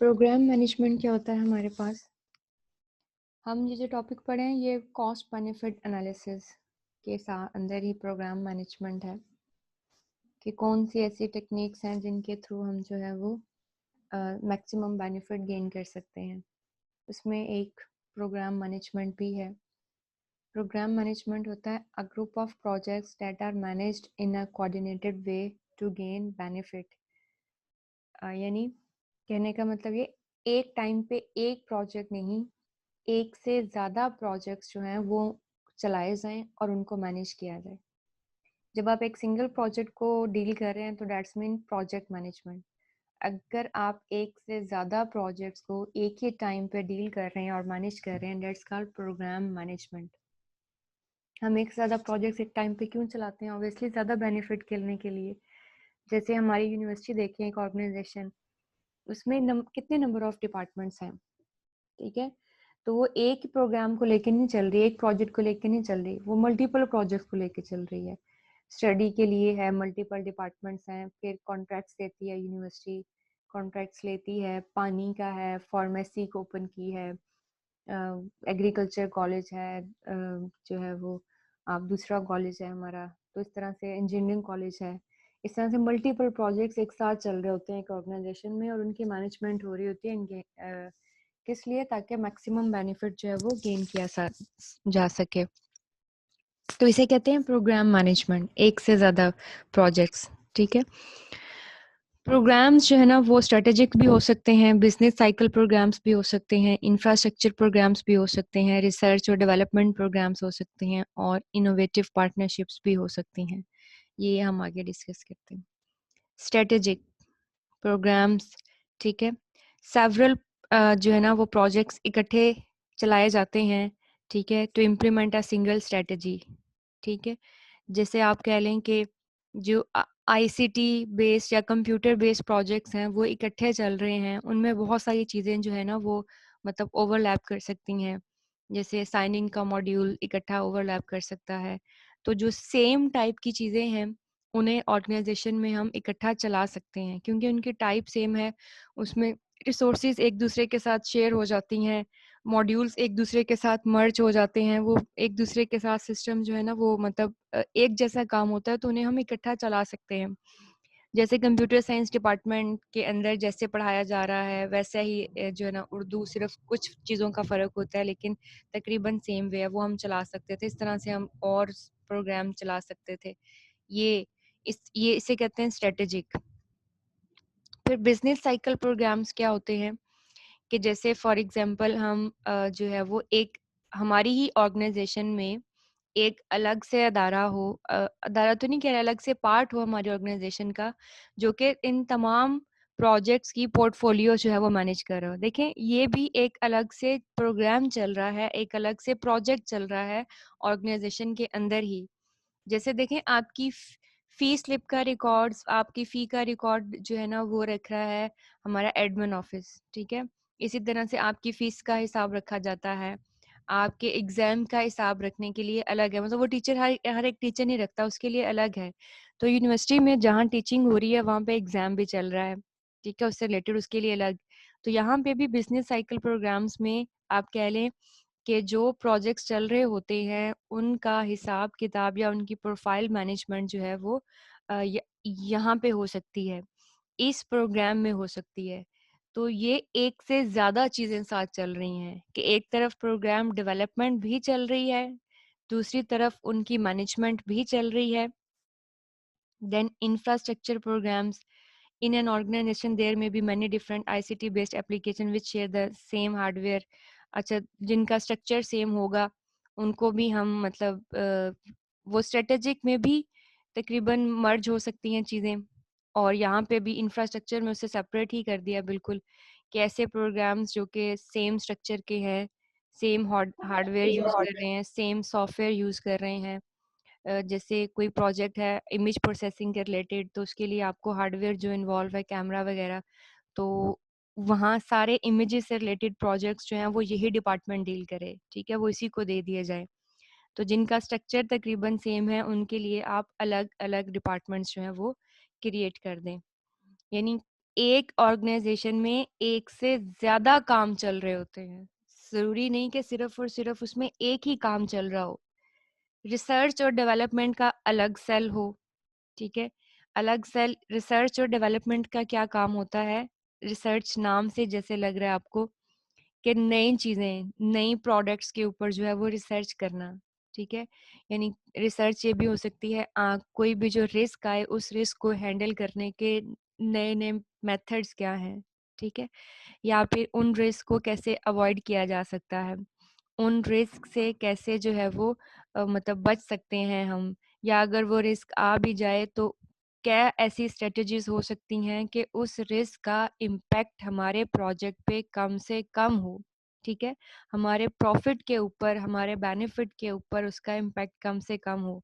Programme management क्या होता है हमारे पास? हम ये जो टॉपिक पढ़े हैं ये कॉस्ट बेनिफिट एनालिसिस के साथ अंदर ही प्रोग्राम मैनेजमेंट है कि कौन सी ऐसी टेक्निक्स हैं जिनके थ्रू हम जो है वो मैक्सिमम बेनिफिट गेन कर सकते हैं। उसमें एक प्रोग्राम मैनेजमेंट भी है। प्रोग्राम मैनेजमेंट होता है a group of projects that are managed in a coordinated way to gain benefit. यानी कहने का मतलब ये एक टाइम पे एक प्रोजेक्ट नहीं, एक से ज़्यादा प्रोजेक्ट्स जो हैं वो चलाए जाएँ और उनको मैनेज किया जाए। जब आप एक सिंगल प्रोजेक्ट को डील कर रहे हैं तो दैट्स मीन प्रोजेक्ट मैनेजमेंट। अगर आप एक से ज़्यादा प्रोजेक्ट्स को एक ही टाइम पे डील कर रहे हैं और मैनेज कर रहे हैं, दैट्स कॉल्ड प्रोग्राम मैनेजमेंट। हम एक से ज़्यादा प्रोजेक्ट्स एक टाइम पे क्यों चलाते हैं? ऑब्वियसली ज़्यादा बेनिफिट लेने के लिए। जैसे हमारी यूनिवर्सिटी देखें, एक ऑर्गेनाइजेशन, उसमें कितने नंबर ऑफ डिपार्टमेंट्स हैं, ठीक है? तो वो एक ही प्रोग्राम को लेके नहीं चल रही है, एक प्रोजेक्ट को लेके नहीं चल रही, वो मल्टीपल प्रोजेक्ट्स को लेके चल रही है। स्टडी के लिए है, मल्टीपल डिपार्टमेंट्स हैं, फिर कॉन्ट्रैक्ट्स देती है यूनिवर्सिटी, कॉन्ट्रैक्ट्स लेती है, पानी का है, फार्मेसी को ओपन की है, एग्रीकल्चर कॉलेज है, जो है वो आप दूसरा कॉलेज है हमारा, तो इस तरह से इंजीनियरिंग कॉलेज है। इस तरह से मल्टीपल प्रोजेक्ट्स एक साथ चल रहे होते हैं एक ऑर्गेनाइजेशन में और उनकी मैनेजमेंट हो रही होती है इनके किस लिए, ताकि मैक्सिमम बेनिफिट जो है वो गेन किया जा सके। तो इसे कहते हैं प्रोग्राम मैनेजमेंट, एक से ज़्यादा प्रोजेक्ट्स, ठीक है। प्रोग्राम्स जो है ना वो स्ट्रेटेजिक भी हो सकते हैं, बिजनेस साइकिल प्रोग्राम्स भी हो सकते हैं, इंफ्रास्ट्रक्चर प्रोग्राम्स भी हो सकते हैं, रिसर्च और डेवलपमेंट प्रोग्राम्स हो सकते हैं और इनोवेटिव पार्टनरशिप्स भी हो सकती हैं। ये हम आगे डिस्कस करते हैं। स्ट्रेटेजिक प्रोग्राम्स, ठीक है, सेवरल जो है ना वो प्रोजेक्ट्स इकट्ठे चलाए जाते हैं, ठीक है, to implement a single strategy, ठीक है। जैसे आप कह लें कि जो आईसीटी बेस्ड या कंप्यूटर बेस्ड प्रोजेक्ट्स हैं वो इकट्ठे चल रहे हैं, उनमें बहुत सारी चीज़ें जो है ना वो मतलब ओवरलैप कर सकती हैं। जैसे साइनिंग का मॉड्यूल इकट्ठा ओवरलैप कर सकता है। तो जो सेम टाइप की चीज़ें हैं उन्हें ऑर्गेनाइजेशन में हम इकट्ठा चला सकते हैं क्योंकि उनकी टाइप सेम है, उसमें रिसोर्सेज एक दूसरे के साथ शेयर हो जाती हैं, मॉड्यूल्स एक दूसरे के साथ मर्ज हो जाते हैं, वो एक दूसरे के साथ सिस्टम जो है ना वो मतलब एक जैसा काम होता है तो उन्हें हम इकट्ठा चला सकते हैं। जैसे कंप्यूटर साइंस डिपार्टमेंट के अंदर जैसे पढ़ाया जा रहा है वैसा ही जो है ना उर्दू, सिर्फ कुछ चीज़ों का फ़र्क होता है लेकिन तकरीबन सेम वे है, वो हम चला सकते थे। इस तरह से हम और प्रोग्राम चला सकते थे। ये ये इसे कहते हैं स्ट्रेटेजिक। फिर बिजनेस साइकिल प्रोग्राम्स क्या होते हैं कि जैसे फॉर एग्जांपल हम जो है वो एक हमारी ही ऑर्गेनाइजेशन में एक अलग से अदारा हो, अदारा तो नहीं कह रहा, अलग से पार्ट हो हमारी ऑर्गेनाइजेशन का जो कि इन तमाम प्रोजेक्ट्स की पोर्टफोलियो जो है वो मैनेज कर रहा हो। देखें ये भी एक अलग से प्रोग्राम चल रहा है, एक अलग से प्रोजेक्ट चल रहा है ऑर्गेनाइजेशन के अंदर ही। जैसे देखें आपकी फी स्लिप का रिकॉर्ड्स, आपकी फ़ी का रिकॉर्ड जो है ना वो रख रहा है हमारा एडमिन ऑफिस, ठीक है। इसी तरह से आपकी फ़ीस का हिसाब रखा जाता है, आपके एग्ज़ाम का हिसाब रखने के लिए अलग है, मतलब वो टीचर हर एक टीचर नहीं रखता, उसके लिए अलग है। तो यूनिवर्सिटी में जहाँ टीचिंग हो रही है वहाँ पे एग्ज़ाम भी चल रहा है, ठीक है, उससे रिलेटेड उसके लिए अलग। तो यहाँ पे भी बिज़नेस साइकिल प्रोग्राम्स में आप कह लें कि जो प्रोजेक्ट्स चल रहे होते हैं उनका हिसाब किताब या उनकी प्रोफाइल मैनेजमेंट जो है वो यहाँ पे हो सकती है, इस प्रोग्राम में हो सकती है। तो ये एक से ज़्यादा चीज़ें साथ चल रही हैं कि एक तरफ प्रोग्राम डेवलपमेंट भी चल रही है, दूसरी तरफ उनकी मैनेजमेंट भी चल रही है। Then infrastructure programmes, in an organization there may be many different ICT based application which share the same hardware। अच्छा, जिनका स्ट्रक्चर सेम होगा उनको भी हम मतलब वो स्ट्रेटेजिक में भी तकरीबन मर्ज हो सकती हैं चीज़ें, और यहाँ पे भी इंफ्रास्ट्रक्चर में उसे सेपरेट ही कर दिया बिल्कुल कि ऐसे प्रोग्राम्स जो कि सेम स्ट्रक्चर के हैं, सेम हार्डवेयर यूज़ कर रहे हैं, सेम सॉफ्टवेयर यूज़ कर रहे हैं। जैसे कोई प्रोजेक्ट है इमेज प्रोसेसिंग के रिलेटेड तो उसके लिए आपको हार्डवेयर जो इन्वॉल्व है, कैमरा वगैरह, तो वहाँ सारे इमेजेस से रिलेटेड प्रोजेक्ट्स जो हैं वो यही डिपार्टमेंट डील करे, ठीक है, वो इसी को दे दिए जाए। तो जिनका स्ट्रक्चर तकरीबन सेम है उनके लिए आप अलग अलग डिपार्टमेंट्स जो हैं वो क्रिएट कर दें। यानी एक ऑर्गेनाइजेशन में एक से ज्यादा काम चल रहे होते हैं। जरूरी नहीं कि सिर्फ और सिर्फ उसमें एक ही काम चल रहा हो। रिसर्च और डेवलपमेंट का अलग सेल हो, ठीक है, अलग सेल। रिसर्च और डेवलपमेंट का क्या काम होता है? रिसर्च नाम से जैसे लग रहा है आपको कि नई चीजें, नई प्रोडक्ट्स के ऊपर जो है वो रिसर्च करना, ठीक है। यानी रिसर्च ये भी हो सकती है कोई भी जो रिस्क आए उस रिस्क को हैंडल करने के नए नए मेथड्स क्या हैं, ठीक है, या फिर उन रिस्क को कैसे अवॉइड किया जा सकता है, उन रिस्क से कैसे जो है वो मतलब बच सकते हैं हम, या अगर वो रिस्क आ भी जाए तो क्या ऐसी स्ट्रेटजीज हो सकती हैं कि उस रिस्क का इम्पैक्ट हमारे प्रोजेक्ट पे कम से कम हो, ठीक है, हमारे प्रॉफिट के ऊपर, हमारे बेनिफिट के ऊपर उसका इम्पैक्ट कम से कम हो।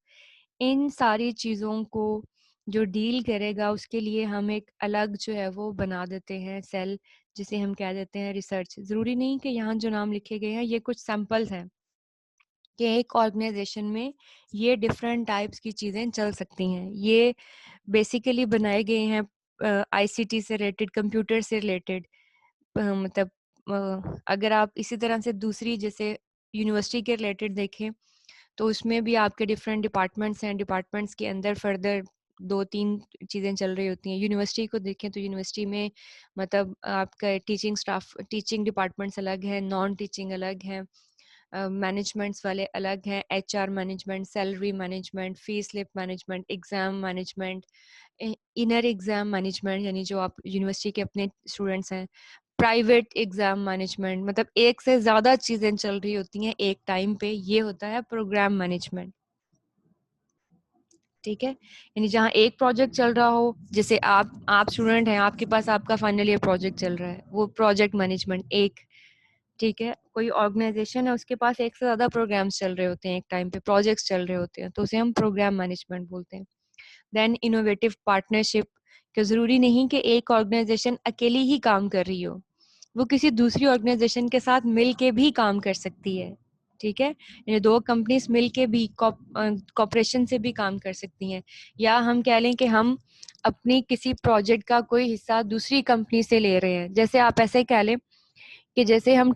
इन सारी चीज़ों को जो डील करेगा उसके लिए हम एक अलग जो है वो बना देते हैं सेल, जिसे हम कह देते हैं रिसर्च। ज़रूरी नहीं कि यहाँ जो नाम लिखे गए हैं ये कुछ सैंपल्स हैं कि एक ऑर्गेनाइजेशन में ये डिफरेंट टाइप्स की चीज़ें चल सकती हैं। ये बेसिकली बनाए गए हैं आईसीटी से रिलेटेड, कंप्यूटर से रिलेटेड। मतलब अगर आप इसी तरह से दूसरी जैसे यूनिवर्सिटी के रिलेटेड देखें तो उसमें भी आपके डिफरेंट डिपार्टमेंट्स हैं, डिपार्टमेंट्स के अंदर फर्दर दो तीन चीज़ें चल रही होती हैं। यूनिवर्सिटी को देखें तो यूनिवर्सिटी में मतलब आपका टीचिंग स्टाफ, टीचिंग डिपार्टमेंट्स अलग हैं, नॉन टीचिंग अलग हैं, मैनेजमेंट्स वाले अलग हैं, HR management, salary management, fee slip management, exam management, inner exam management, यानी जो आप यूनिवर्सिटी के अपने स्टूडेंट्स हैं, प्राइवेट एग्जाम मैनेजमेंट। मतलब एक से ज्यादा चीजें चल रही होती हैं एक टाइम पे, ये होता है प्रोग्राम मैनेजमेंट, ठीक है। यानी जहाँ एक प्रोजेक्ट चल रहा हो, जैसे आप स्टूडेंट हैं, आपके पास आपका फाइनल ईयर प्रोजेक्ट चल रहा है, वो प्रोजेक्ट मैनेजमेंट एक, ठीक है। कोई ऑर्गेनाइजेशन है उसके पास एक से ज्यादा प्रोग्राम्स चल रहे होते हैं एक टाइम पे, प्रोजेक्ट्स चल रहे होते हैं, तो उसे हम प्रोग्राम मैनेजमेंट बोलते हैं। देन इनोवेटिव पार्टनरशिप, कि जरूरी नहीं कि एक ऑर्गेनाइजेशन अकेली ही काम कर रही हो, वो किसी दूसरी ऑर्गेनाइजेशन के साथ मिल के भी काम कर सकती है, ठीक है। यानी दो कंपनीज मिल के भी कॉपरेशन से भी काम कर सकती हैं। या हम कह लें कि हम अपनी किसी प्रोजेक्ट का कोई हिस्सा दूसरी कंपनी से ले रहे हैं। जैसे आप ऐसे कह लें कि जैसे हम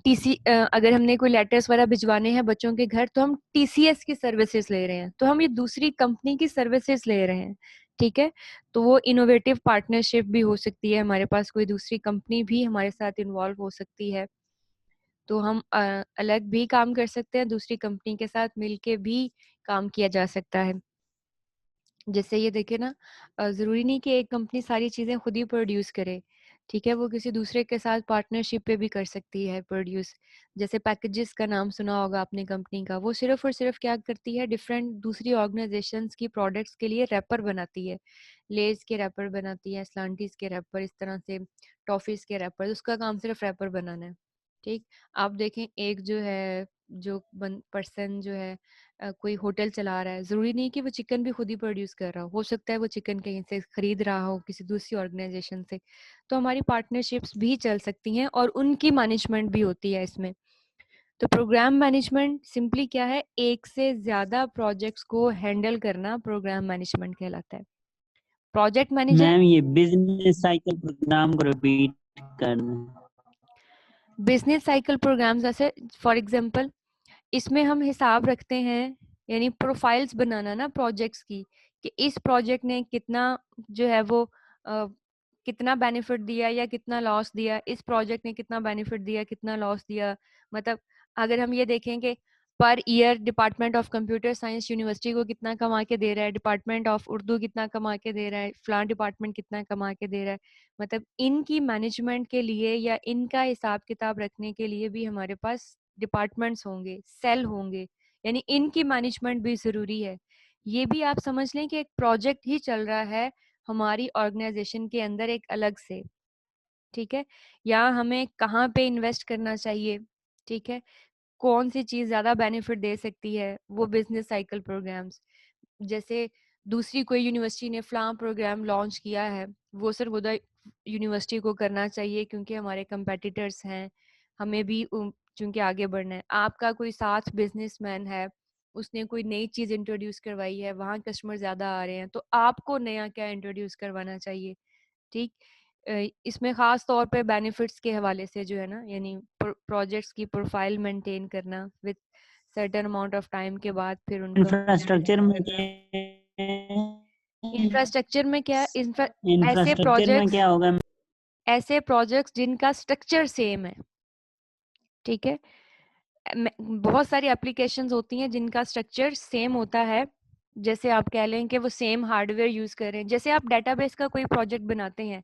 अगर हमने कोई लेटर्स वगैरह भिजवाने हैं बच्चों के घर, तो हम टीसीएस की सर्विसेज ले रहे हैं, तो हम ये दूसरी कंपनी की सर्विसेज ले रहे हैं, ठीक है। तो वो इनोवेटिव पार्टनरशिप भी हो सकती है, हमारे पास कोई दूसरी कंपनी भी हमारे साथ इन्वॉल्व हो सकती है, तो हम अलग भी काम कर सकते हैं, दूसरी कंपनी के साथ मिलके भी काम किया जा सकता है। जैसे ये देखिए ना, ज़रूरी नहीं कि एक कंपनी सारी चीज़ें खुद ही प्रोड्यूस करे, ठीक है, वो किसी दूसरे के साथ पार्टनरशिप पे भी कर सकती है प्रोड्यूस। जैसे पैकेजेस का नाम सुना होगा आपने कंपनी का, वो सिर्फ और सिर्फ क्या करती है, डिफरेंट दूसरी ऑर्गेनाइजेशंस की प्रोडक्ट्स के लिए रैपर बनाती है। लेस के रैपर बनाती है, स्लांटीज के रैपर, इस तरह से टॉफीज के रैपर, उसका काम सिर्फ रैपर बनाना है, ठीक। आप देखें एक जो है, जो पर्सन जो है कोई होटल चला रहा है, ज़रूरी नहीं कि वो चिकन भी खुद ही प्रोड्यूस कर रहा हो सकता है वो चिकन कहीं से खरीद रहा हो किसी दूसरी ऑर्गेनाइजेशन से। तो हमारी पार्टनरशिप्स भी चल सकती हैं और उनकी मैनेजमेंट भी होती है इसमें। तो प्रोग्राम मैनेजमेंट सिंपली क्या है, एक से ज़्यादा प्रोजेक्ट्स को हैंडल करना प्रोग्राम मैनेजमेंट कहलाता है। प्रोजेक्ट मैनेजर, मैम ये बिजनेस साइकिल प्रोग्राम को रिपीट करना। बिजनेस साइकिल प्रोग्राम्स, जैसे फॉर एग्जांपल इसमें हम हिसाब रखते हैं, यानी प्रोफाइल्स बनाना ना प्रोजेक्ट्स की, कि इस प्रोजेक्ट ने कितना जो है वो कितना बेनिफिट दिया या कितना लॉस दिया, इस प्रोजेक्ट ने कितना बेनिफिट दिया कितना लॉस दिया। मतलब अगर हम ये देखें कि per year department of computer science university को कितना कमा के दे रहा है, डिपार्टमेंट ऑफ उर्दू कितना कमा के दे रहा है, फलां डिपार्टमेंट कितना कमा के दे रहा है, मतलब इनकी मैनेजमेंट के लिए या इनका हिसाब किताब रखने के लिए भी हमारे पास डिपार्टमेंट्स होंगे, सेल होंगे, यानी इनकी मैनेजमेंट भी ज़रूरी है। ये भी आप समझ लें कि एक प्रोजेक्ट ही चल रहा है हमारी ऑर्गेनाइजेशन के अंदर एक अलग से, ठीक है। या हमें कहाँ पे इन्वेस्ट करना चाहिए, ठीक है, कौन सी चीज़ ज़्यादा बेनिफिट दे सकती है, वो बिजनेस साइकिल प्रोग्राम्स। जैसे दूसरी कोई यूनिवर्सिटी ने फलां प्रोग्राम लॉन्च किया है, वो सिर्फ उधर यूनिवर्सिटी को करना चाहिए क्योंकि हमारे कंपेटिटर्स हैं, हमें भी चूंकि आगे बढ़ना है। आपका कोई साथ बिजनेसमैन है, उसने कोई नई चीज़ इंट्रोड्यूस करवाई है, वहाँ कस्टमर ज़्यादा आ रहे हैं, तो आपको नया क्या इंट्रोड्यूस करवाना चाहिए, ठीक। इसमें ख़ास तौर पे बेनिफिट्स के हवाले से जो है ना, यानी प्रोजेक्ट्स की प्रोफाइल मेंटेन करना with certain amount of time के बाद फिर उनको इंफ्रास्ट्रक्चर में क्या इंफ्रास्ट्रक्चर में क्या इंफ्रास्ट्रक्चर में क्या होगा? ऐसे प्रोजेक्ट्स जिनका स्ट्रक्चर सेम है, ठीक है। बहुत सारी एप्लीकेशंस होती हैं जिनका स्ट्रक्चर सेम होता है, जैसे आप कह लें कि वो सेम हार्डवेयर यूज करें। जैसे आप डेटाबेस का कोई प्रोजेक्ट बनाते हैं,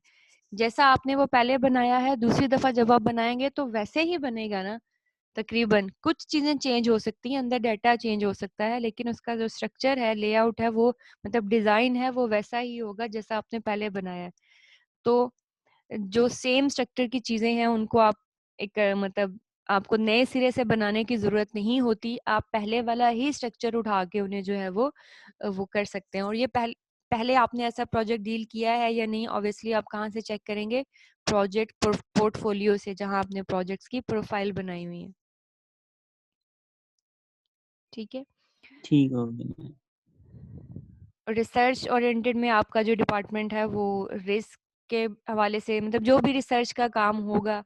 जैसा आपने वो पहले बनाया है दूसरी दफा जब आप बनाएंगे तो वैसे ही बनेगा ना। तकरीबन कुछ चीजें चेंज हो सकती हैं, अंदर डाटा चेंज हो सकता है, लेकिन उसका जो स्ट्रक्चर है, लेआउट है, वो मतलब डिजाइन है, वो वैसा ही होगा जैसा आपने पहले बनाया है। तो जो सेम स्ट्रक्चर की चीजें हैं उनको आप एक मतलब आपको नए सिरे से बनाने की जरूरत नहीं होती, आप पहले वाला ही स्ट्रक्चर उठा के उन्हें जो है वो कर सकते हैं। और ये पहले आपने ऐसा प्रोजेक्ट डील किया है या नहीं, ऑब्वियसली आप कहाँ से चेक करेंगे? प्रोजेक्ट पोर्टफोलियो से, जहां आपने प्रोजेक्ट्स की प्रोफाइल बनाई हुई है। ठीक है। ठीक हो गया। रिसर्च ओरिएंटेड में आपका जो डिपार्टमेंट है वो रिस्क के हवाले से, मतलब जो भी रिसर्च का काम होगा,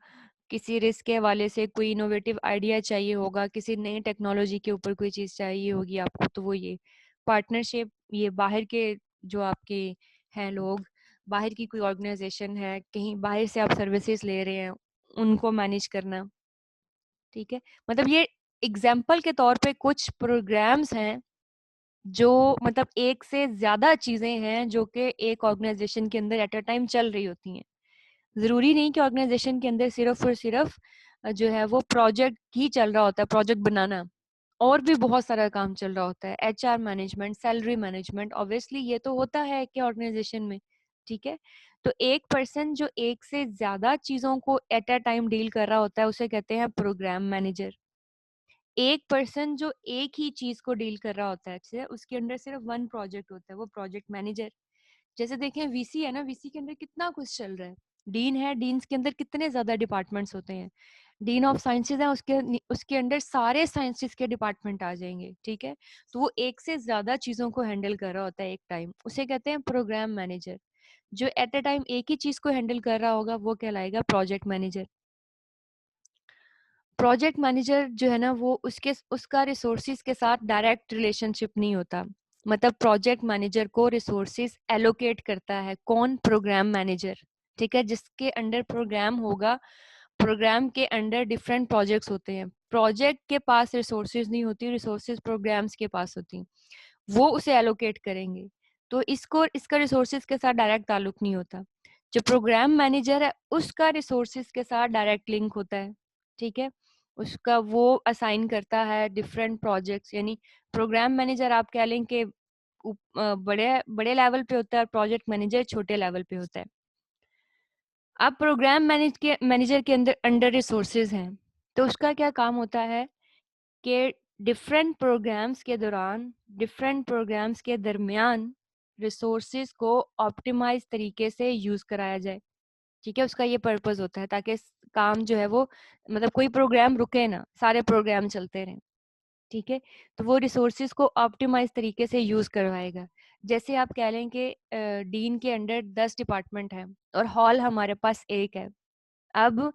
किसी रिस्क के हवाले से कोई इनोवेटिव आइडिया चाहिए होगा, किसी नई टेक्नोलॉजी के ऊपर कोई चीज़ चाहिए होगी आपको, तो वो ये पार्टनरशिप, ये बाहर के जो आपके हैं लोग, बाहर की कोई ऑर्गेनाइजेशन है, कहीं बाहर से आप सर्विसेज ले रहे हैं, उनको मैनेज करना। ठीक है। मतलब ये एग्जाम्पल के तौर पे कुछ प्रोग्राम्स हैं जो मतलब एक से ज्यादा चीजें हैं जो कि एक ऑर्गेनाइजेशन के अंदर एट अ टाइम चल रही होती हैं। जरूरी नहीं कि ऑर्गेनाइजेशन के अंदर सिर्फ और सिर्फ जो है वो प्रोजेक्ट ही चल रहा होता है, प्रोजेक्ट बनाना, और भी बहुत सारा काम चल रहा होता है, HR management, salary management, obviously ये तो होता है कि ऑर्गेनाइजेशन में। ठीक है। तो एक पर्सन जो एक से ज्यादा चीजों को एट अ टाइम डील कर रहा होता है उसे कहते हैं प्रोग्राम मैनेजर। एक पर्सन जो एक ही चीज को डील कर रहा होता है, जैसे उसके अंदर सिर्फ वन प्रोजेक्ट होता है, वो प्रोजेक्ट मैनेजर। जैसे देखें वीसी है ना, वीसी के अंदर कितना कुछ चल रहा है। डीन है, डीन्स के अंदर कितने ज्यादा डिपार्टमेंट्स होते हैं। डीन ऑफ साइंसेज है, उसके अंदर सारे साइंसेस के डिपार्टमेंट आ जाएंगे। ठीक है। तो वो एक से ज्यादा चीजों को हैंडल कर रहा होता है एक टाइम, उसे कहते हैं प्रोग्राम मैनेजर। जो एट अ टाइम एक ही चीज को हैंडल कर रहा होगा वो कहलाएगा प्रोजेक्ट मैनेजर। प्रोजेक्ट मैनेजर जो है ना, वो उसका रिसोर्सिस के साथ डायरेक्ट रिलेशनशिप नहीं होता। मतलब प्रोजेक्ट मैनेजर को रिसोर्सिस एलोकेट करता है कौन? Programme manager. ठीक है। जिसके अंडर प्रोग्राम होगा, प्रोग्राम के अंडर डिफरेंट प्रोजेक्ट्स होते हैं, प्रोजेक्ट के पास रिसोर्सेज नहीं होती, रिसोर्सेज प्रोग्राम्स के पास होती, वो उसे एलोकेट करेंगे। तो इसका रिसोर्सेज के साथ डायरेक्ट ताल्लुक नहीं होता। जो प्रोग्राम मैनेजर है उसका रिसोर्सेज के साथ डायरेक्ट लिंक होता है। ठीक है। उसका वो असाइन करता है डिफरेंट प्रोजेक्ट्स, यानी प्रोग्राम मैनेजर आप कह लें कि बड़े बड़े लेवल पे होता है, प्रोजेक्ट मैनेजर छोटे लेवल पे होता है। अब प्रोग्राम मैनेजर के अंदर अंडर रिसोर्सेज हैं, तो उसका क्या काम होता है कि डिफरेंट प्रोग्राम्स के दौरान, डिफरेंट प्रोग्राम्स के दरमियान रिसोर्सेज को ऑप्टिमाइज तरीके से यूज कराया जाए। ठीक है। उसका ये पर्पस होता है ताकि काम जो है वो, मतलब कोई प्रोग्राम रुके ना, सारे प्रोग्राम चलते रहें। ठीक है। तो वो रिसोर्सेज को ऑप्टिमाइज तरीके से यूज करवाएगा। जैसे आप कह लें कि डीन के अंडर 10 डिपार्टमेंट हैं और हॉल हमारे पास एक है। अब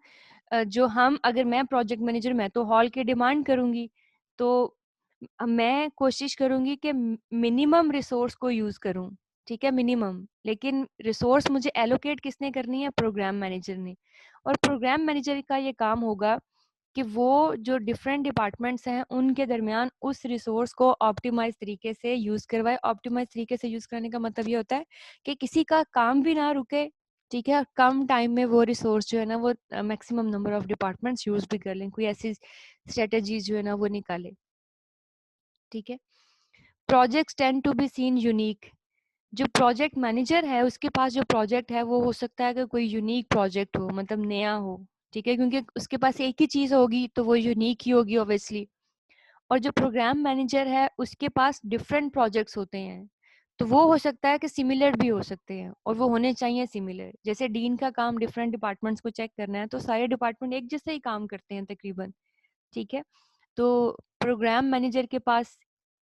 जो हम, अगर मैं प्रोजेक्ट मैनेजर, मैं तो हॉल की डिमांड करूंगी, तो मैं कोशिश करूंगी कि मिनिमम रिसोर्स को यूज करूं। ठीक है, मिनिमम। लेकिन रिसोर्स मुझे एलोकेट किसने करनी है? प्रोग्राम मैनेजर ने। और प्रोग्राम मैनेजर का ये काम होगा कि वो जो डिफरेंट डिपार्टमेंट्स हैं उनके दरमियान उस रिसोर्स को ऑप्टिमाइज तरीके से यूज करवाए। ऑप्टिमाइज तरीके से यूज करने का मतलब ये होता है कि किसी का काम भी ना रुके। ठीक है। कम टाइम में वो रिसोर्स जो है ना, वो maximum number of departments use भी कर लें, कोई ऐसी स्ट्रेटेजीज जो है ना वो निकाले। ठीक है। Projects tend to be seen unique. जो प्रोजेक्ट मैनेजर है उसके पास जो प्रोजेक्ट है वो हो सकता है कि कोई यूनिक प्रोजेक्ट हो, मतलब नया हो। ठीक है। क्योंकि उसके पास एक ही चीज होगी तो वो यूनिक ही होगी ऑब्वियसली। और जो प्रोग्राम मैनेजर है उसके पास डिफरेंट प्रोजेक्ट्स होते हैं, तो वो हो सकता है कि सिमिलर भी हो सकते हैं, और वो होने चाहिए सिमिलर। जैसे डीन का काम डिफरेंट डिपार्टमेंट्स को चेक करना है, तो सारे डिपार्टमेंट एक जैसे ही काम करते हैं तकरीबन। ठीक है। तो प्रोग्राम मैनेजर के पास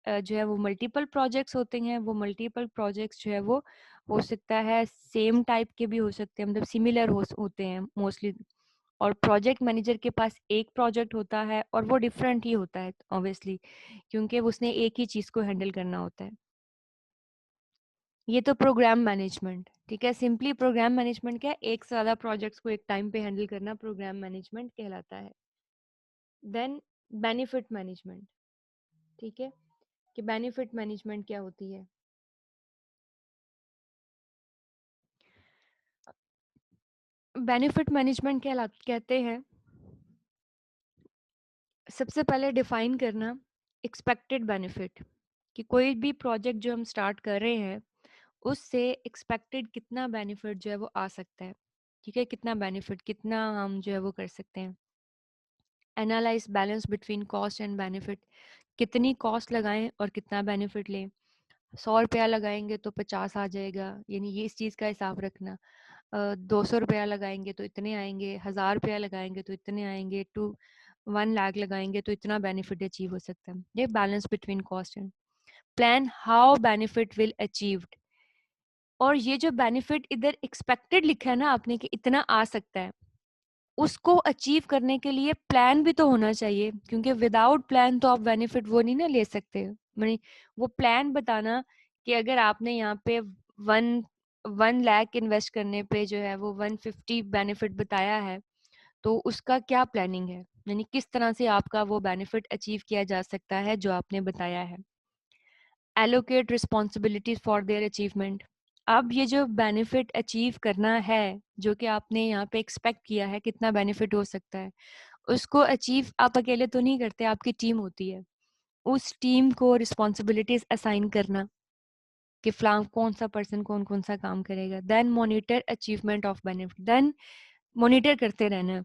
जो है वो मल्टीपल प्रोजेक्ट्स होते हैं। वो मल्टीपल प्रोजेक्ट्स जो है वो हो सकता है सेम टाइप के भी हो सकते हैं, मतलब सिमिलर होते हैं मोस्टली। और प्रोजेक्ट मैनेजर के पास एक प्रोजेक्ट होता है और वो डिफरेंट ही होता है ऑब्वियसली, क्योंकि उसने एक ही चीज़ को हैंडल करना होता है। ये तो प्रोग्राम मैनेजमेंट, ठीक है। सिंपली प्रोग्राम मैनेजमेंट क्या है, एक से ज़्यादा प्रोजेक्ट्स को एक टाइम पे हैंडल करना प्रोग्राम मैनेजमेंट कहलाता है। देन बेनिफिट मैनेजमेंट, ठीक है, कि बेनिफिट मैनेजमेंट क्या होती है। बेनिफिट मैनेजमेंट क्या कहते हैं, सबसे पहले डिफाइन करना एक्सपेक्टेड बेनिफिट, कि कोई भी प्रोजेक्ट जो हम स्टार्ट कर रहे हैं उससे एक्सपेक्टेड कितना बेनिफिट जो है वो आ सकता है, ठीक है, कितना बेनिफिट, कितना हम जो है वो कर सकते हैं। Analyse balance between cost and benefit, कितनी कॉस्ट लगाएं और कितना बेनिफिट लें। 100 रुपया लगाएंगे तो 50 आ जाएगा, यानी ये इस चीज़ का हिसाब रखना। 200 रुपया लगाएंगे तो इतने आएंगे, 1000 रुपया लगाएंगे तो इतने आएंगे, 1 लाख लगाएंगे तो इतना बेनिफिट अचीव हो सकता है। ये balance between cost and plan how benefit will achieved. और ये जो बेनिफिट इधर एक्सपेक्टेड लिखा है ना आपने कि इतना आ सकता है, उसको अचीव करने के लिए प्लान भी तो होना चाहिए, क्योंकि विदाउट प्लान तो आप बेनिफिट वो नहीं ना ले सकते। मैंने वो प्लान बताना कि अगर आपने यहाँ पे 1 लाख इन्वेस्ट करने पे जो है वो 150 बेनिफिट बताया है, तो उसका क्या प्लानिंग है, यानी किस तरह से आपका वो बेनिफिट अचीव किया जा सकता है जो आपने बताया है। Allocate responsibilities for their achievement. अब ये जो बेनिफिट अचीव करना है, जो कि आपने यहाँ पे एक्सपेक्ट किया है कितना बेनिफिट हो सकता है, उसको अचीव आप अकेले तो नहीं करते, आपकी टीम होती है। उस टीम को रिस्पॉन्सिबिलिटीज असाइन करना कि फ्लाम कौन सा पर्सन कौन कौन सा काम करेगा। Then monitor achievement of benefit, then monitor करते रहना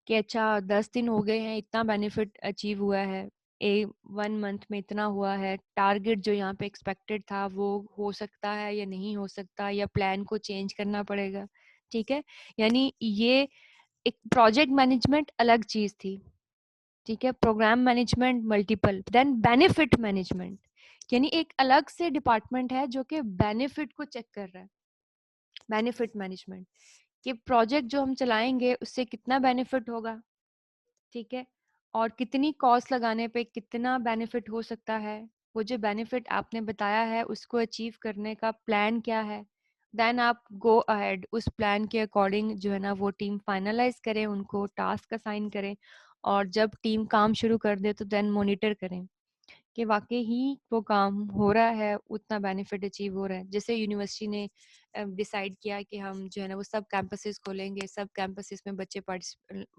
कि अच्छा 10 दिन हो गए हैं, इतना बेनिफिट अचीव हुआ है, 1 मंथ में इतना हुआ है, टारगेट जो यहाँ पे एक्सपेक्टेड था वो हो सकता है या नहीं हो सकता, या प्लान को चेंज करना पड़ेगा, ठीक है। यानी ये एक प्रोजेक्ट मैनेजमेंट अलग चीज थी, ठीक है, programme management multiple. Then benefit management, यानी एक अलग से डिपार्टमेंट है जो कि बेनिफिट को चेक कर रहा है। बेनिफिट मैनेजमेंट कि प्रोजेक्ट जो हम चलाएंगे उससे कितना बेनिफिट होगा, ठीक है, और कितनी कॉस्ट लगाने पे कितना बेनिफिट हो सकता है, वो जो बेनिफिट आपने बताया है उसको अचीव करने का प्लान क्या है। देन आप गो अहेड, उस प्लान के अकॉर्डिंग जो है ना वो टीम फाइनलाइज करें, उनको टास्क असाइन करें, और जब टीम काम शुरू कर दे तो देन मॉनिटर करें कि वाकई ही वो काम हो रहा है, उतना बेनिफिट अचीव हो रहा है। जैसे यूनिवर्सिटी ने डिसाइड किया कि हम जो है ना वो सब कैंपसेस खोलेंगे, सब कैंपसेस में बच्चे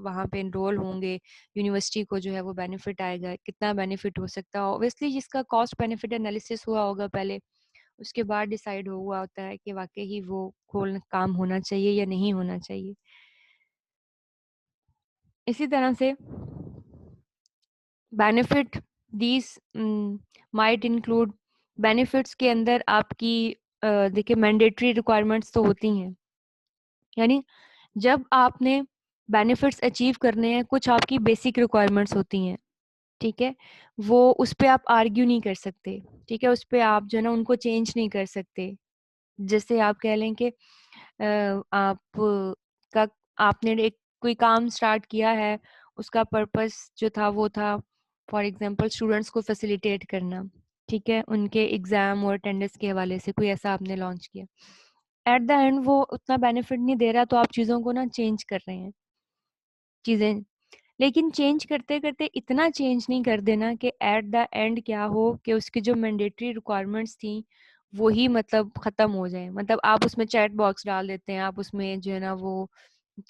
वहाँ पे इनरोल होंगे, यूनिवर्सिटी को जो है वो बेनिफिट आएगा, कितना बेनिफिट हो सकता है। ऑब्वियसली जिसका कॉस्ट बेनिफिट एनालिसिस हुआ होगा पहले, उसके बाद डिसाइड हुआ होता है कि वाकई ही वो खोल काम होना चाहिए या नहीं होना चाहिए। इसी तरह से benefit these might include, benefits के अंदर आपकी देखिए मैंडेटरी रिक्वायरमेंट्स तो होती हैं, यानी जब आपने बेनिफिट्स अचीव करने हैं, कुछ आपकी बेसिक रिक्वायरमेंट्स होती हैं, ठीक है, वो उस पे आप आर्ग्यू नहीं कर सकते, ठीक है, उस पे आप जो है ना उनको चेंज नहीं कर सकते। जैसे आप कह लें कि आप का आपने एक कोई काम स्टार्ट किया है, उसका पर्पस जो था वो था फॉर एग्जांपल स्टूडेंट्स को फैसिलिटेट करना, ठीक है, उनके एग्जाम और अटेंडेंस के हवाले से कोई ऐसा आपने लॉन्च किया। एट द एंड वो उतना बेनिफिट नहीं दे रहा, तो आप चीज़ों को ना चेंज कर रहे हैं चीज़ें, लेकिन चेंज करते करते इतना चेंज नहीं कर देना कि एट द एंड क्या हो कि उसकी जो मैंडेटरी रिक्वायरमेंट्स थी वो ही मतलब ख़त्म हो जाए। मतलब आप उसमें चैट बॉक्स डाल देते हैं, आप उसमें जो है ना वो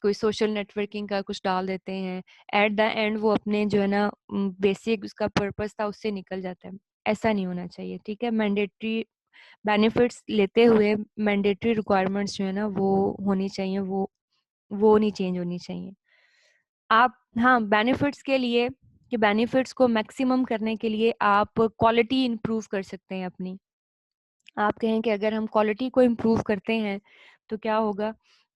कोई सोशल नेटवर्किंग का कुछ डाल देते हैं, एट द एंड वो अपने जो है ना बेसिक उसका पर्पस था उससे निकल जाता है। ऐसा नहीं होना चाहिए, ठीक है। मैंडेटरी बेनिफिट्स लेते हुए मैंडेटरी रिक्वायरमेंट्स जो है ना वो होनी चाहिए, वो नहीं चेंज होनी चाहिए। आप हाँ बेनिफिट्स के लिए, कि बेनिफिट्स को मैक्सिमम करने के लिए आप क्वालिटी इंप्रूव कर सकते हैं अपनी। आप कहें कि अगर हम क्वालिटी को इम्प्रूव करते हैं तो क्या होगा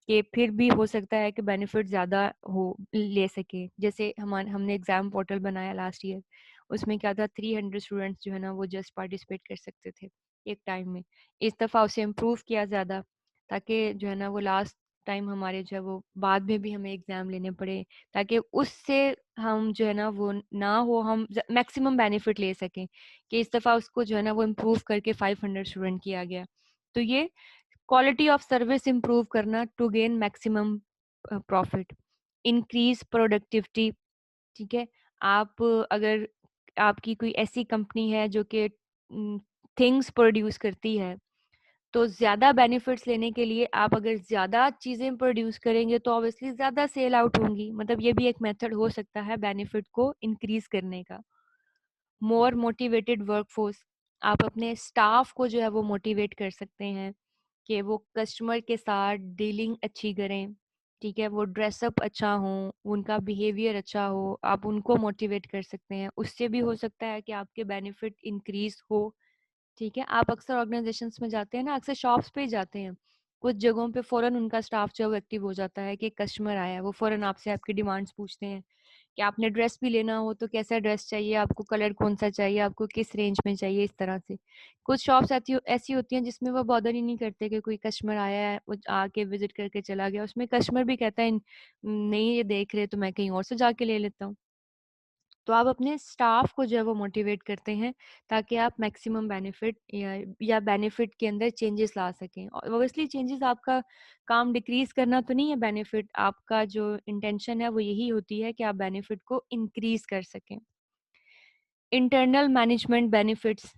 कि फिर भी हो सकता है कि बेनिफिट ज़्यादा हो ले सके। जैसे हमने एग्ज़ाम पोर्टल बनाया लास्ट ईयर, उसमें क्या था 300 स्टूडेंट्स जो है ना वो जस्ट पार्टिसिपेट कर सकते थे एक टाइम में। इस दफ़ा उसे इम्प्रूव किया ज़्यादा, ताकि जो है ना वो लास्ट टाइम हमारे जो है वो बाद में भी हमें एग्ज़ाम लेने पड़े, ताकि उससे हम जो है ना वो ना हो, हम मैक्सिमम बेनिफिट ले सकें, कि इस दफ़ा उसको जो है ना वो इम्प्रूव करके 500 स्टूडेंट किया गया। तो ये क्वालिटी ऑफ सर्विस इम्प्रूव करना to gain maximum profit, increase productivity. ठीक है, आप अगर आपकी कोई ऐसी कंपनी है जो कि थिंग्स प्रोड्यूस करती है, तो ज़्यादा बेनिफिट्स लेने के लिए आप अगर ज़्यादा चीज़ें प्रोड्यूस करेंगे तो ऑब्वियसली ज़्यादा सेल आउट होंगी। मतलब ये भी एक मेथड हो सकता है बेनिफिट को इंक्रीज करने का। मोर मोटिवेटेड वर्कफोर्स, आप अपने स्टाफ को जो है वो मोटिवेट कर सकते हैं कि वो कस्टमर के साथ डीलिंग अच्छी करें। ठीक है, वो ड्रेसअप अच्छा हो, उनका बिहेवियर अच्छा हो, आप उनको मोटिवेट कर सकते हैं। उससे भी हो सकता है कि आपके बेनिफिट इंक्रीज हो। ठीक है, आप अक्सर ऑर्गेनाइजेशंस में जाते हैं ना, अक्सर शॉप्स पे ही जाते हैं, कुछ जगहों पे फ़ौरन उनका स्टाफ जो है एक्टिव हो जाता है कि कस्टमर आया है, वो फ़ौरन आपसे आपकी डिमांड्स पूछते हैं कि आपने ड्रेस भी लेना हो तो कैसा ड्रेस चाहिए, आपको कलर कौन सा चाहिए, आपको किस रेंज में चाहिए, इस तरह से। कुछ शॉप्स ऐसी ऐसी होती हैं जिसमें वो बॉदर ही नहीं करते कि कोई कस्टमर आया है, वो आके विजिट करके चला गया, उसमें कस्टमर भी कहता है नहीं ये देख रहे तो मैं कहीं और से जाके ले लेता हूँ। तो आप अपने स्टाफ को जो है वो मोटिवेट करते हैं ताकि आप मैक्सिमम बेनिफिट या बेनिफिट के अंदर चेंजेस ला सकें। और ऑब्वियसली चेंजेस, आपका काम डिक्रीज करना तो नहीं है बेनिफिट, आपका जो इंटेंशन है वो यही होती है कि आप बेनिफिट को इंक्रीज कर सकें। Internal management benefits,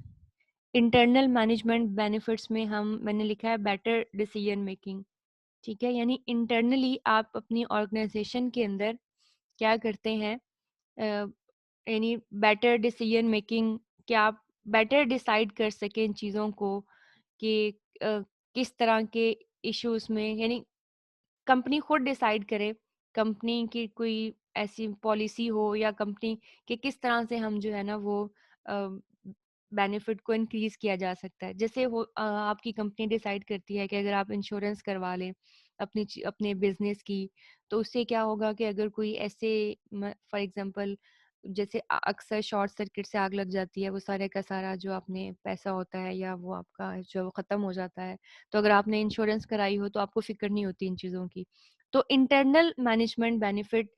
internal management benefits में मैंने लिखा है बेटर डिसीजन मेकिंग। ठीक है, यानी इंटरनली आप अपनी ऑर्गेनाइजेशन के अंदर क्या करते हैं, यानी बेटर डिसीजन मेकिंग, कि आप बेटर डिसाइड कर सकें इन चीज़ों को कि अ, किस तरह के इश्यूज में, यानी कंपनी खुद डिसाइड करे, कंपनी की कोई ऐसी पॉलिसी हो या कंपनी के किस तरह से हम जो है ना वो बेनिफिट को इंक्रीज किया जा सकता है। जैसे आपकी कंपनी डिसाइड करती है कि अगर आप इंश्योरेंस करवा लें अपने बिजनेस की, तो उससे क्या होगा कि अगर कोई ऐसे, फॉर एग्जांपल जैसे अक्सर शॉर्ट सर्किट से आग लग जाती है, वो सारे का सारा जो आपने पैसा होता है या वो आपका जो वो ख़त्म हो जाता है। तो अगर आपने इंश्योरेंस कराई हो तो आपको फ़िक्र नहीं होती इन चीज़ों की। तो इंटरनल मैनेजमेंट बेनिफिट,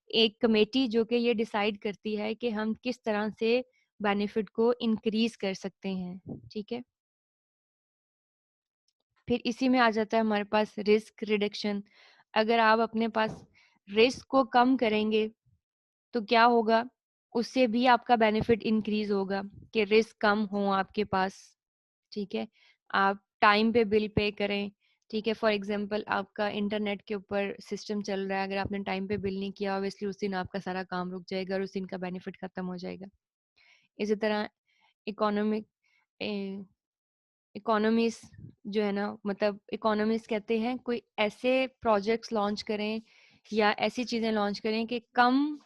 एक कमेटी जो कि ये डिसाइड करती है कि हम किस तरह से बेनिफिट को इंक्रीज़ कर सकते हैं। ठीक है? फिर इसी में आ जाता है हमारे पास रिस्क रिडक्शन। अगर आप अपने पास रिस्क को कम करेंगे तो क्या होगा, उससे भी आपका बेनिफिट इंक्रीज होगा कि रिस्क कम हो आपके पास। ठीक है, आप टाइम पे बिल पे करें। ठीक है, फॉर एग्जांपल आपका इंटरनेट के ऊपर सिस्टम चल रहा है, अगर आपने टाइम पे बिल नहीं किया, ऑब्वियसली उस दिन आपका सारा काम रुक जाएगा और उस दिन का बेनिफिट खत्म हो जाएगा। इसी तरह इकोनॉमिक इकोनॉमीज जो है ना, मतलब इकोनॉमिस्ट कहते हैं कोई ऐसे प्रोजेक्ट्स लॉन्च करें या ऐसी चीज़ें लॉन्च करें कि कम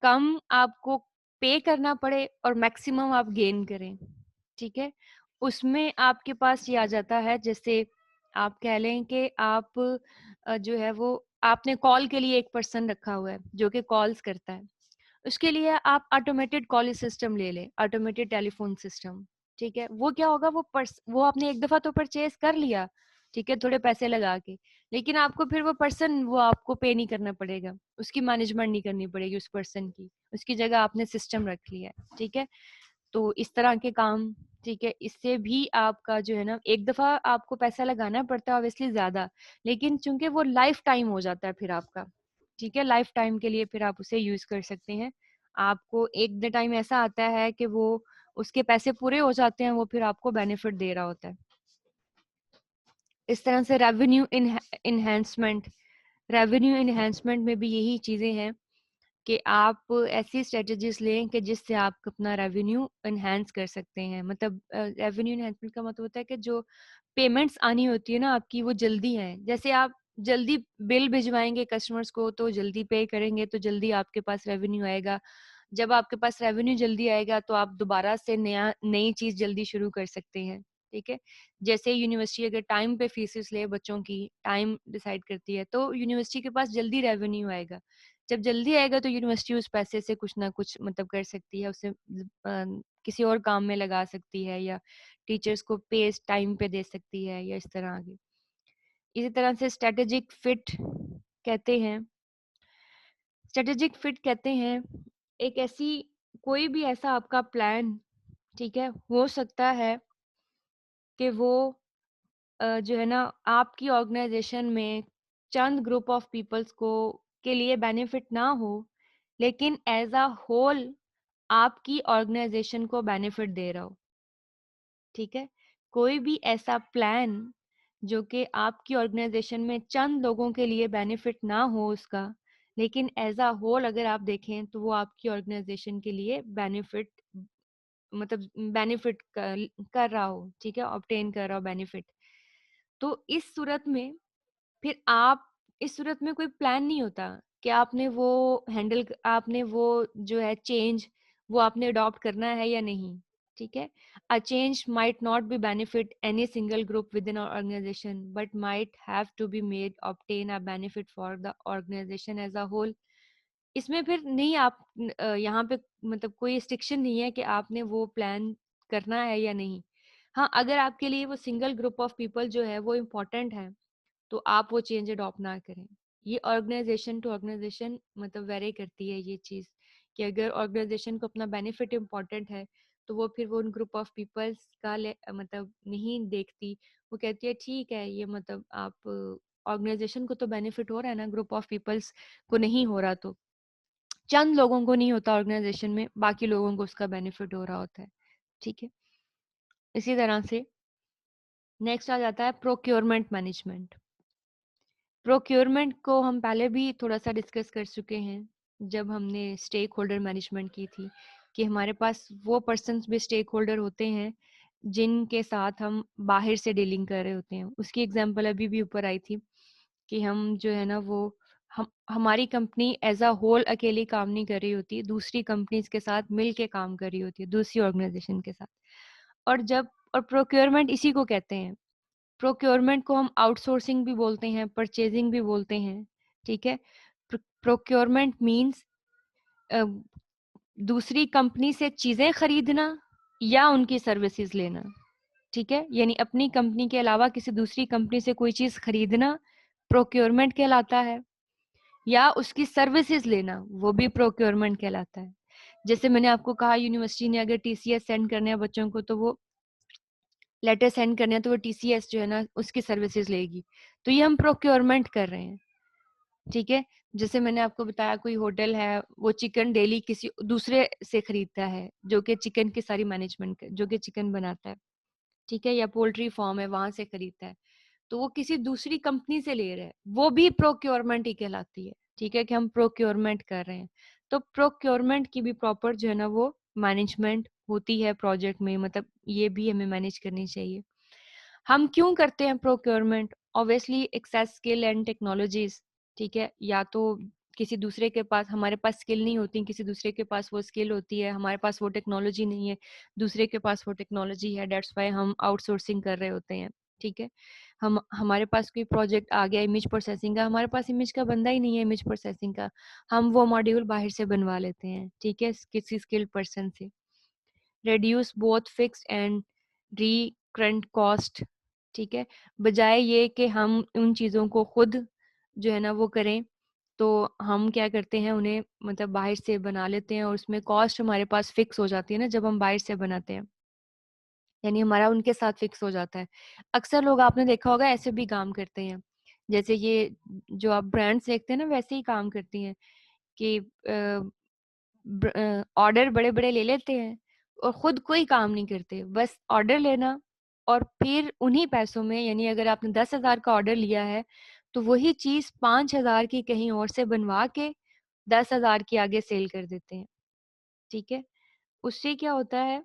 कम आपको पे करना पड़े और मैक्सिमम आप गेन करें। ठीक है, उसमें आपके पास ये आ जाता है, जैसे आप कह लें कि आप जो है वो आपने कॉल के लिए एक पर्सन रखा हुआ है जो कि कॉल्स करता है, उसके लिए आप ऑटोमेटेड कॉल सिस्टम ले लें, ऑटोमेटेड टेलीफोन सिस्टम। ठीक है, वो क्या होगा, वो आपने एक दफा तो परचेज कर लिया, ठीक है, थोड़े पैसे लगा के, लेकिन आपको फिर वो आपको पे नहीं करना पड़ेगा, उसकी मैनेजमेंट नहीं करनी पड़ेगी उस पर्सन की, उसकी जगह आपने सिस्टम रख लिया है। ठीक है, तो इस तरह के काम, ठीक है, इससे भी आपका जो है ना, एक दफा आपको पैसा लगाना पड़ता है ऑब्वियसली ज्यादा, लेकिन चूंकि वो लाइफ टाइम हो जाता है फिर आपका। ठीक है, लाइफ टाइम के लिए फिर आप उसे यूज कर सकते हैं। आपको एक द टाइम ऐसा आता है कि वो उसके पैसे पूरे हो जाते हैं, वो फिर आपको बेनिफिट दे रहा होता है। इस तरह से इन्हेंसमेंट रेवेन्यू इन्हेंसमेंट में भी यही चीजें हैं कि आप ऐसी स्ट्रेटजीज लें कि जिससे आप अपना रेवेन्यू एनहांस कर सकते हैं। मतलब रेवेन्यू एनहांसमेंट का मतलब होता है कि जो पेमेंट्स आनी होती है ना आपकी, वो जल्दी है। जैसे आप जल्दी बिल भिजवाएंगे कस्टमर्स को तो जल्दी पे करेंगे तो जल्दी आपके पास रेवेन्यू आएगा। जब आपके पास रेवेन्यू जल्दी आएगा तो आप दोबारा से नई चीज जल्दी शुरू कर सकते हैं। ठीक है, जैसे यूनिवर्सिटी अगर टाइम पे फीसेस ले, बच्चों की टाइम डिसाइड करती है, तो यूनिवर्सिटी के पास जल्दी रेवेन्यू आएगा। जब जल्दी आएगा तो यूनिवर्सिटी उस पैसे से कुछ ना कुछ मतलब कर सकती है, उसे किसी और काम में लगा सकती है, या टीचर्स को पे टाइम पे दे सकती है, या इस तरह आगे। इसी तरह से कहते हैं स्ट्रेटेजिक फिट कहते हैं एक ऐसी कोई भी ऐसा आपका प्लान, ठीक है, हो सकता है कि वो जो है ना आपकी ऑर्गेनाइजेशन में चंद ग्रुप ऑफ पीपल्स को के लिए बेनिफिट ना हो, लेकिन एज अ होल आपकी ऑर्गेनाइजेशन को बेनिफिट दे रहा हो। ठीक है, कोई भी ऐसा प्लान जो कि आपकी ऑर्गेनाइजेशन में चंद लोगों के लिए बेनिफिट ना हो उसका, लेकिन एज अ होल अगर आप देखें तो वो आपकी ऑर्गेनाइजेशन के लिए बेनिफिट मतलब बेनिफिट कर रहा हो, ठीक है, ऑब्टेन कर रहा हो बेनिफिट। तो इस सूरत में फिर आप इस सूरत में कोई प्लान नहीं होता कि आपने वो जो है चेंज वो आपने अडॉप्ट करना है या नहीं। ठीक है, a change might not be benefit any single group within organisation but might have to be made obtain a benefit for the organisation as a whole. इसमें फिर नहीं आप यहाँ पे मतलब कोई रिस्ट्रिक्शन नहीं है कि आपने वो प्लान करना है या नहीं। हाँ, अगर आपके लिए वो सिंगल ग्रुप ऑफ पीपल जो है वो इम्पोर्टेंट है तो आप वो चेंज अडॉप्ट ना करें। ये ऑर्गेनाइजेशन टू ऑर्गेनाइजेशन मतलब वेरी करती है ये चीज़, कि अगर ऑर्गेनाइजेशन को अपना बेनिफिट इम्पोर्टेंट है तो वो फिर वो उन ग्रुप ऑफ पीपल्स का मतलब नहीं देखती। वो कहती है ठीक है, ये मतलब आप ऑर्गेनाइजेशन को तो बेनिफिट हो रहा है ना, ग्रुप ऑफ पीपल्स को नहीं हो रहा, तो चंद लोगों को नहीं होता ऑर्गेनाइजेशन में, बाकी लोगों को उसका बेनिफिट हो रहा होता है। ठीक है, इसी तरह से नेक्स्ट आ जाता है प्रोक्योरमेंट मैनेजमेंट। प्रोक्योरमेंट को हम पहले भी थोड़ा सा डिस्कस कर चुके हैं जब हमने स्टेक होल्डर मैनेजमेंट की थी, कि हमारे पास वो पर्सन्स भी स्टेक होल्डर होते हैं जिनके साथ हम बाहर से डीलिंग कर रहे होते हैं। उसकी एग्जांपल अभी भी ऊपर आई थी कि हम जो है ना वो हमारी कंपनी एज अ होल अकेली काम नहीं कर रही होती, दूसरी कंपनीज के साथ मिल के काम कर रही होती है, दूसरी ऑर्गेनाइजेशन के साथ। और प्रोक्योरमेंट इसी को कहते हैं। प्रोक्योरमेंट को हम आउटसोर्सिंग भी बोलते हैं, परचेजिंग भी बोलते हैं। ठीक है, प्रोक्योरमेंट मींस दूसरी कंपनी से चीजें खरीदना या उनकी सर्विसेज लेना। ठीक है, यानी अपनी कंपनी के अलावा किसी दूसरी कंपनी से कोई चीज खरीदना प्रोक्योरमेंट कहलाता है, या उसकी सर्विसेज लेना वो भी प्रोक्योरमेंट कहलाता है। जैसे मैंने आपको कहा यूनिवर्सिटी ने अगर टीसीएस सेंड करने हैं बच्चों को, तो वो लेटर सेंड करने हैं तो वो टीसीएस जो है ना उसकी सर्विसेज लेगी, तो ये हम प्रोक्योरमेंट कर रहे हैं। ठीक है, जैसे मैंने आपको बताया कोई होटल है वो चिकन डेली किसी दूसरे से खरीदता है जो कि चिकन की सारी मैनेजमेंट जो कि चिकन बनाता है, ठीक है, या पोल्ट्री फार्म है वहां से खरीदता है, तो वो किसी दूसरी कंपनी से ले रहे हैं, वो भी प्रोक्योरमेंट ही कहलाती है। ठीक है, कि हम प्रोक्योरमेंट कर रहे हैं। तो प्रोक्योरमेंट की भी प्रॉपर जो है ना वो मैनेजमेंट होती है प्रोजेक्ट में, मतलब ये भी हमें मैनेज करनी चाहिए। हम क्यों करते हैं procurement? Obviously access skill and technologies. ठीक है, या तो किसी दूसरे के पास हमारे पास स्किल नहीं होती, किसी दूसरे के पास वो स्किल होती है, हमारे पास वो टेक्नोलॉजी नहीं है, दूसरे के पास वो टेक्नोलॉजी है, डेट्स वाई हम आउटसोर्सिंग कर रहे होते हैं। ठीक है, हमारे पास कोई प्रोजेक्ट आ गया इमेज प्रोसेसिंग का, हमारे पास इमेज का बंदा ही नहीं है इमेज प्रोसेसिंग का, हम वो मॉड्यूल बाहर से बनवा लेते हैं। ठीक है, किसी स्किल्ड पर्सन से। reduce both fixed and recurrent cost। ठीक है, बजाय ये कि हम उन चीज़ों को खुद जो है ना वो करें, तो हम क्या करते हैं उन्हें मतलब बाहर से बना लेते हैं, और उसमें कॉस्ट हमारे पास फिक्स हो जाती है ना जब हम बाहर से बनाते हैं, यानी हमारा उनके साथ फिक्स हो जाता है। अक्सर लोग आपने देखा होगा ऐसे भी काम करते हैं, जैसे ये जो आप ब्रांड्स देखते हैं ना वैसे ही काम करती हैं कि ऑर्डर बड़े बड़े ले लेते हैं और खुद कोई काम नहीं करते, बस ऑर्डर लेना, और फिर उन्हीं पैसों में, यानी अगर आपने 10,000 का ऑर्डर लिया है तो वही चीज 5,000 की कहीं और से बनवा के 10,000 की आगे सेल कर देते हैं। ठीक है, उससे क्या होता है,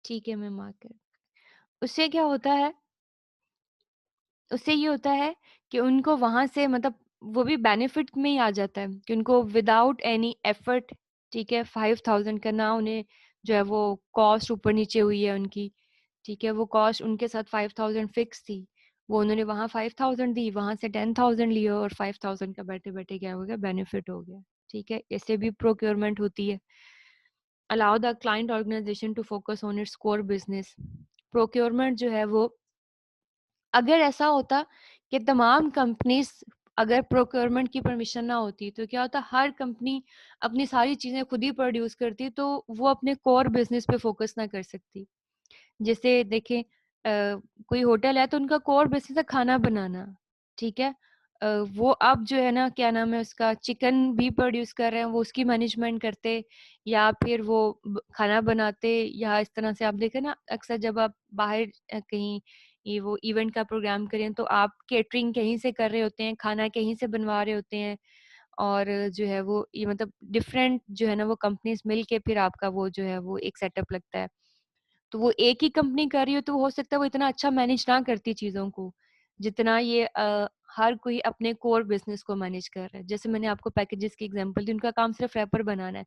ठीक है मैं मार्क कर, उससे क्या होता है, उससे ये होता है कि उनको वहां से मतलब वो भी बेनिफिट में ही आ जाता है कि उनको विदाउट एनी एफर्ट, ठीक है, 5,000 का ना उन्हें जो है वो कॉस्ट ऊपर नीचे हुई है उनकी। ठीक है, वो कॉस्ट उनके साथ 5,000 फिक्स थी, वो उन्होंने वहाँ 5000 दी, वहाँ से 10,000 लिया और 5000 का बैठे बैठे क्या हो गया, बेनिफिट हो गया। ठीक है, ऐसे भी प्रोक्योरमेंट होती है। Allow the client organisation to focus on its core business. Procurement जो है वो, अगर ऐसा होता कि तमाम कंपनीज, अगर प्रोक्योरमेंट की परमिशन ना होती तो क्या होता, हर कंपनी अपनी सारी चीजें खुद ही प्रोड्यूस करती तो वो अपने कोर बिजनेस पे फोकस ना कर सकती। जैसे देखें, कोई होटल है तो उनका कोर बिजनेस है खाना बनाना। ठीक है, वो अब जो है ना, क्या नाम है उसका, चिकन भी प्रोड्यूस कर रहे हैं, वो उसकी मैनेजमेंट करते, या फिर वो खाना बनाते, या इस तरह से आप देखें ना, अक्सर जब आप बाहर कहीं ये वो इवेंट का प्रोग्राम करें तो आप केटरिंग कहीं से कर रहे होते हैं, खाना कहीं से बनवा रहे होते हैं, और जो है वो ये मतलब डिफरेंट जो है ना वो कंपनीज मिल के फिर आपका वो जो है वो एक सेटअप लगता है। तो वो एक ही कंपनी कर रही हो तो हो सकता है वो इतना अच्छा मैनेज ना करती चीज़ों को, जितना ये हर कोई अपने कोर बिजनेस को मैनेज कर रहा है। जैसे मैंने आपको पैकेजेस की एग्जांपल दी, उनका काम सिर्फ रैपर बनाना है।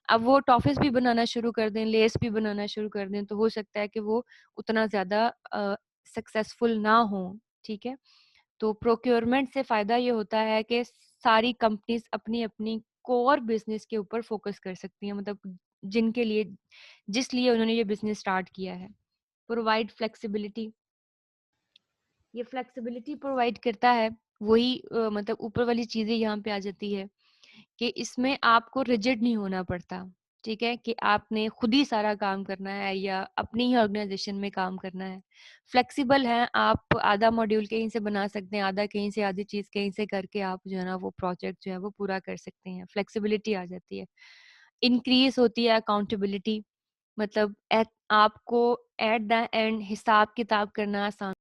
अब वो टॉफिस भी बनाना शुरू कर दें, लेस भी बनाना शुरू कर दें, तो हो सकता है कि वो उतना ज़्यादा सक्सेसफुल ना हो। ठीक है, तो प्रोक्योरमेंट से फ़ायदा ये होता है कि सारी कंपनीज अपनी अपनी कोर बिजनेस के ऊपर फोकस कर सकती हैं, मतलब जिनके लिए, जिस लिए उन्होंने ये बिजनेस स्टार्ट किया है। प्रोवाइड फ्लेक्सिबिलिटी, ये फ्लेक्सिबिलिटी प्रोवाइड करता है, वही मतलब ऊपर वाली चीज़ें यहाँ पे आ जाती है कि इसमें आपको रिजिड नहीं होना पड़ता। ठीक है, कि आपने खुद ही सारा काम करना है या अपनी ही ऑर्गेनाइजेशन में काम करना है। फ्लेक्सिबल है, आप आधा मॉड्यूल कहीं से बना सकते हैं, आधा कहीं से, आधी चीज़ कहीं से करके आप जो है ना वो प्रोजेक्ट जो है वो पूरा कर सकते हैं। फ्लेक्सिबिलिटी आ जाती है। इंक्रीज होती है अकाउंटेबिलिटी, मतलब आपको एट द एंड हिसाब किताब करना आसान